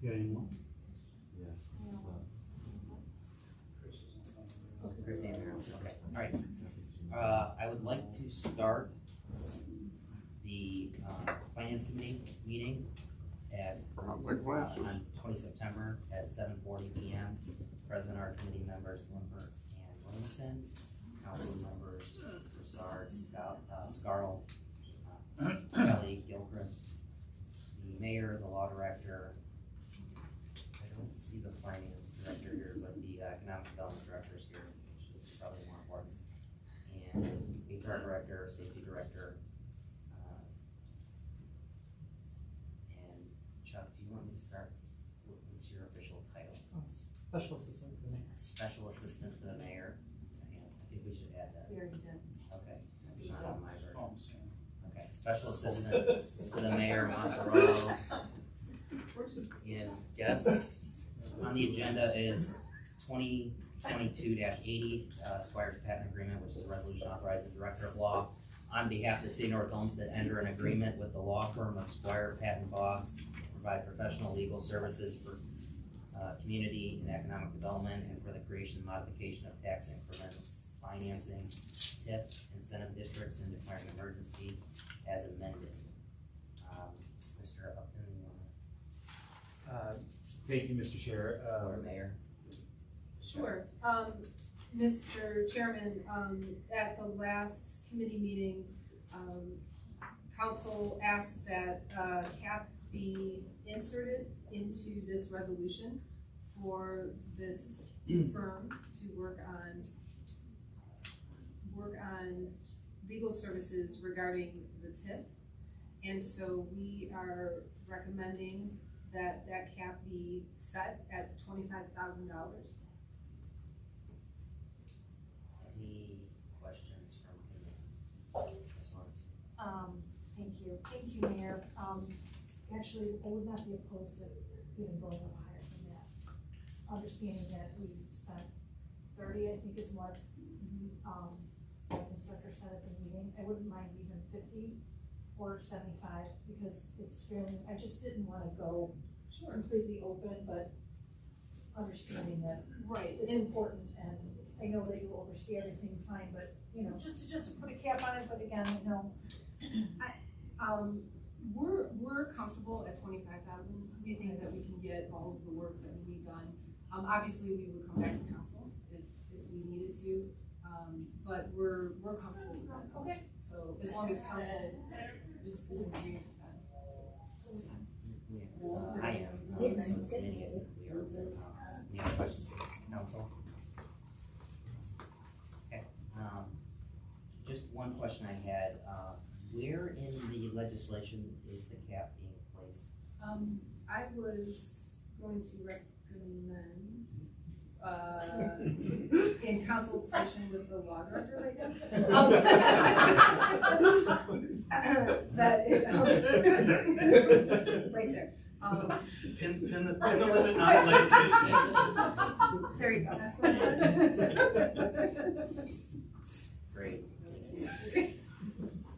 You got any more? Chris Andrew. Okay. All right. I would like to start the Finance Committee meeting at on 20 September at 7:40 p.m. Present are committee members Lambert and Williamson, council members Broussard, Scarl, Kelly, Gilchrist, the mayor, the law director. I don't see the finance director here, but the economic development director is here, which is probably more important. And HR director, safety director. And Chuck, do you want me to start? What's your official title? Special assistant to the mayor. Special assistant to the mayor. I think we should add that. We already did. Okay, that's not on my version. Okay, special assistant to the mayor, Massarolo. And guests on the agenda is 2022-80 Squires Patent Agreement, which is a resolution authorizing the Director of Law on behalf of the city of North Olmsted enter an agreement with the law firm of Squire Patent Boggs to provide professional legal services for community and economic development and for the creation and modification of tax increment financing, TIF, incentive districts, and declaring an emergency as amended. Mr. Upton, you want Thank you, Mr. Chair. to, or Mayor? Sure. Mr. Chairman, at the last committee meeting, council asked that CAP be inserted into this resolution for this firm to work on legal services regarding the TIF. And so we are recommending that that cap be set at $25,000. Any questions from committee? Ms. Marks? Thank you, Mayor. Actually, I would not be opposed to even going up higher than that. Understanding that we spent 30, I think is what the instructor said at the meeting. I wouldn't mind even 50 or 75 because it's fairly, I just didn't want to go completely open, but understanding that it's important, and I know that you oversee everything fine, but you know, just to put a cap on it, but again, you know. We're comfortable at 25,000. We think that we can get all of the work that we need done. Obviously, we would come back to council if we needed to, but we're comfortable with that. Okay. So as long as council is in agreement with that. I am. So is committee, I think we are. Any other questions for council? Okay. Just one question I had. Where in the legislation is the cap being placed? I was going to recommend in consultation with the law director right now. That it, right there. Pin the limit on legislation. There you go. Great.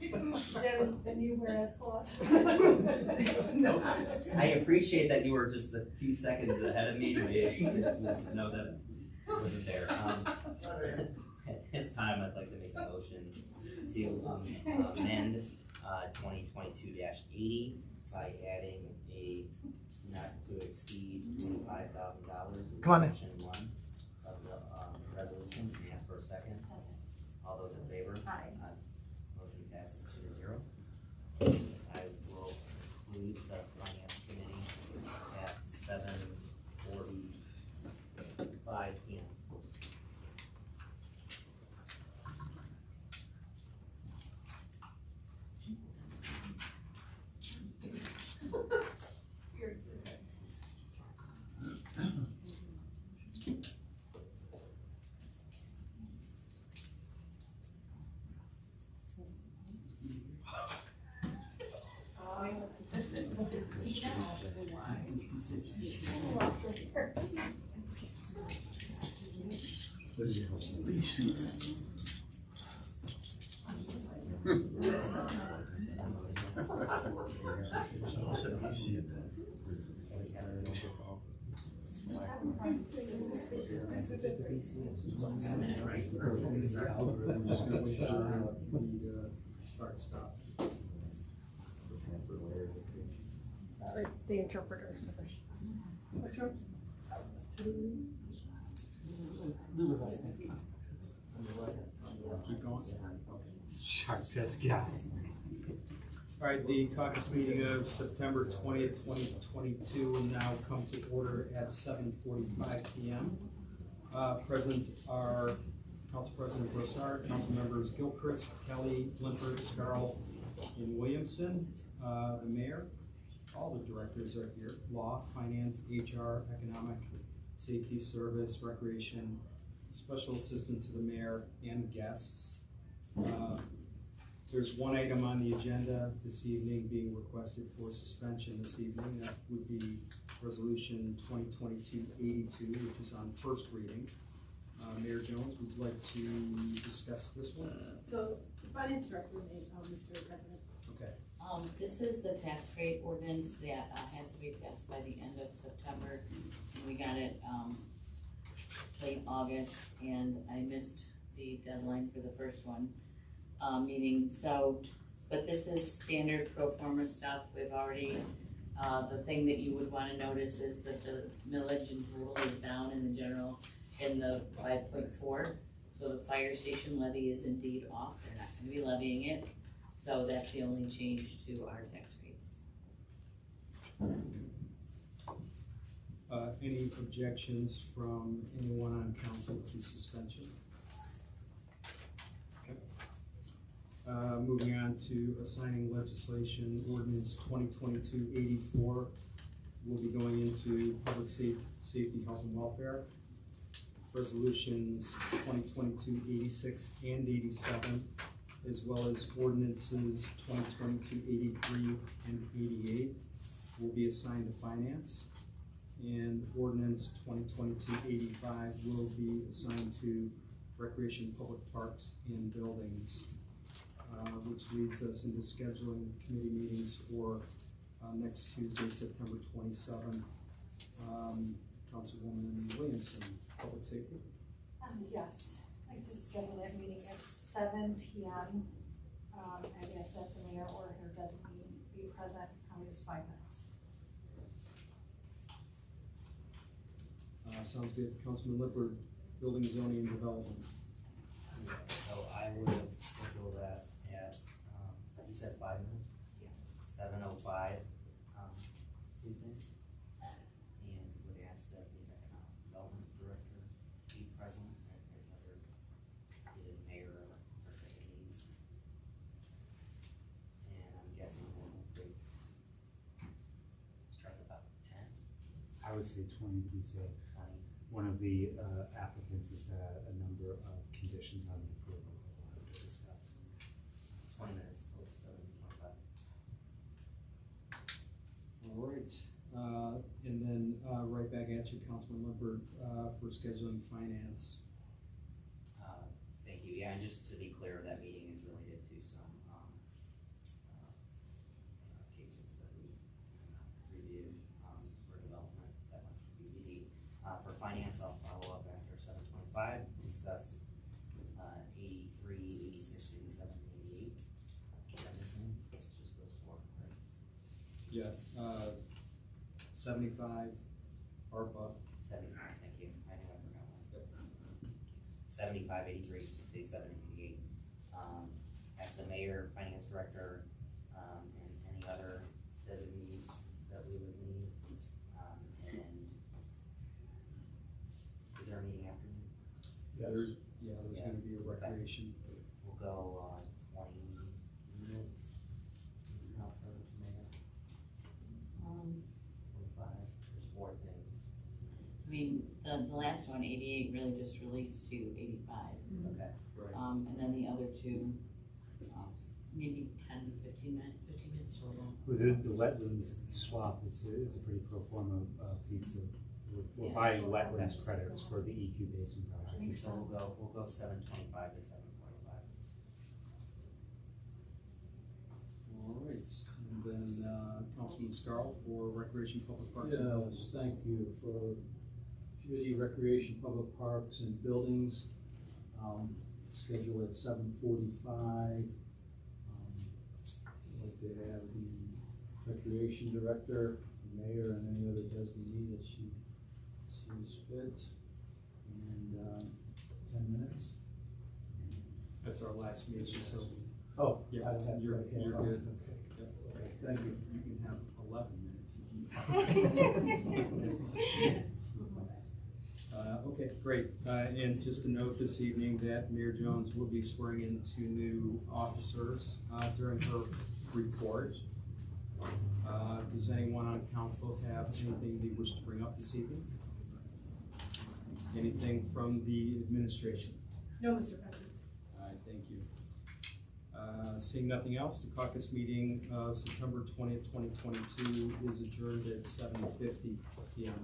Is that a new whereas clause? No. I appreciate that you were just a few seconds ahead of me to know that it wasn't there. At this time, I'd like to make a motion to amend 2022-80 by adding a not to exceed $25,000 in section 1 of the resolution. Can I ask for a second? All those in favor? Aye. Motion passes 2-0. I will conclude the finance committee at 7:45 p.m. Start, stop. Or the interpreter, sorry. Keep going. Sharp says, yeah. All right, the caucus meeting of September 20th, 2022 will now come to order at 7:45 p.m. Present are Council President Broussard, Council Members Gilchrist, Kelly, Limpert, Scarl, and Williamson. The Mayor, all the directors are here, Law, Finance, HR, Economic, Safety, Service, Recreation, Special Assistant to the Mayor, and guests. There's one item on the agenda this evening being requested for suspension this evening. That would be Resolution 2022-82, which is on first reading. Mayor Jones, would you like to discuss this one? The finance director may, Mr. President. Okay. This is the tax rate ordinance that has to be passed by the end of September. And we got it, late August, and I missed the deadline for the first one, meeting, so, but this is standard pro forma stuff. We've already, the thing that you would wanna notice is that the millage in total is down in the general, in the 5.4. So the fire station levy is indeed off, they're not gonna be levying it. So that's the only change to our tax rates. Any objections from anyone on council to suspension? Okay. Moving on to assigning legislation, ordinance 2022-84 will be going into public safety, health and welfare. Resolutions 2022-86 and 87, as well as ordinances 2022-83 and 88 will be assigned to finance. And ordinance 2022-85 will be assigned to recreation, public parks, and buildings, which leads us into scheduling committee meetings for next Tuesday, September 27th. Councilwoman Williamson, Public Safety. Yes, I just scheduled that meeting at 7 p.m. I guess that the mayor or her designee be present, just 5 minutes. Sounds good. Councilman Lippert, Building, Zoning, and Development. Yeah, so I would schedule that at, you said 5 minutes? Yeah. 7:05, Tuesday. And would ask that the Economic Development Director be present, and either mayor or deputies. And I'm guessing we'll start about 10, I would say 20 to be safe. 20. One of the applicants has got a number of conditions on the approval that we'll have to discuss. 20 minutes till 7:25. All right. And then right back at you, Councilman Lippert, for scheduling finance. Thank you. Yeah, and just to be clear, that meeting is related to some cases that we reviewed for development that went to BZD. For finance, I'll follow up after 7:25, discuss 83, 86, 87, 88. I'm missing just those four, right? Yeah. 75, ARPA. 75, thank you. I knew I forgot one. 75, 83, 86, 87, 88. As the mayor, finance director, and any other designees that we would need. And is there a meeting afternoon? There's gonna be a recreation. We'll go 20 minutes. Is enough for the mayor? 25. There's 4 things. I mean, the last one, 88, really just relates to 85. Okay. Right. And then the other two, maybe 10 to 15 minutes total. With the wetlands swap, it's a pretty pro forma piece of, we're Yeah. buying wetlands credits for the EQ Basin project. So we'll go 7:25 to 7:45. All right. And then, Councilman Scarl for Recreation, Public Parks and Buildings. Yes, thank you. For community recreation, public parks and buildings, scheduled at 7:45. I'd like to have the recreation director, the mayor, and any other designee that she sees fit. And 10 minutes. That's our last meeting, so, Oh, yeah, I don't have to you're write that. good. Okay. Yep. Okay, thank you. You can have 11 minutes if you. Okay, great. And just to note this evening that Mayor Jones will be swearing in 2 new officers during her report. Does anyone on council have anything they wish to bring up this evening? Anything from the administration? No, Mr. President. All right, thank you. Seeing nothing else, the caucus meeting of September 20th, 2022 is adjourned at 7:50 p.m.